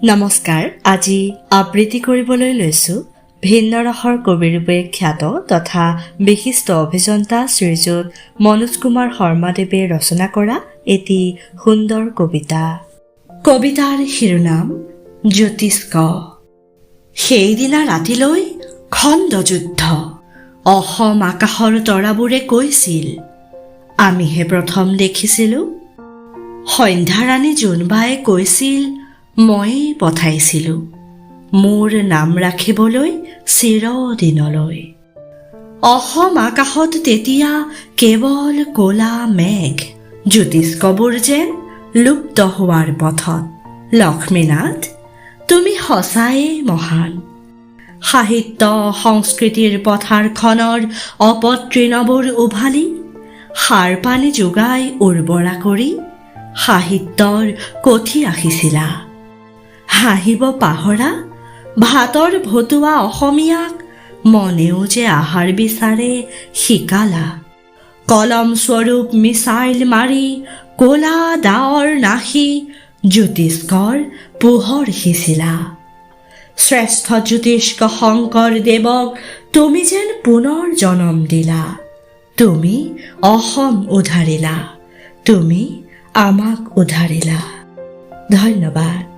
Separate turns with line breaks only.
নমস্কাৰ। আজি আবৃত্তি কৰিবলৈ লৈছো ভিন্ন ৰসৰ কবিৰূপে খ্যাত তথা বিশিষ্ট অভিযন্তা শ্ৰীযুত মনোজ কুমাৰ শৰ্মাদেৱে ৰচনা কৰা এটি সুন্দৰ কবিতা। কবিতাৰ শিৰোনাম জ্যোতিষ্ক। সেইদিনা ৰাতিলৈ খণ্ডযুদ্ধ। অসম আকাশৰ তৰাবোৰে কৈছিল, আমিহে প্ৰথম দেখিছিলো। সন্ধ্যাৰাণী জোনবাই কৈছিল, ময়েই পঠাইছিলো মোৰ নাম ৰাখিবলৈ চিৰদিনলৈ। অসম আকাশত তেতিয়া কেৱল ক'লা মেঘ, জ্যোতিষ্কবোৰ যেন লুপ্ত হোৱাৰ পথত। লক্ষ্মীনাথ, তুমি সঁচায়ে মহান। সাহিত্য সংস্কৃতিৰ পথাৰখনৰ অপতৃণবোৰ উভালি সাৰ পানী যোগাই উৰ্বৰা কৰি সাহিত্যৰ কঠি ৰাখিছিলা। হাঁহিব পাহৰা ভাতৰ ভতুৱা অসমীয়াক মনেও যে আহাৰ বিচাৰে শিকালা। কলম স্বৰূপ মিছাইল মাৰি ক'লা ডাৱৰ নাশি জ্যোতিষ্কৰ পোহৰ সিঁচিলা। শ্ৰেষ্ঠ জ্যোতিষ্ক শংকৰদেৱক তুমি যেন পুনৰ জনম দিলা। তুমি অসম উধাৰিলা, তুমি আমাক উধাৰিলা। ধন্যবাদ।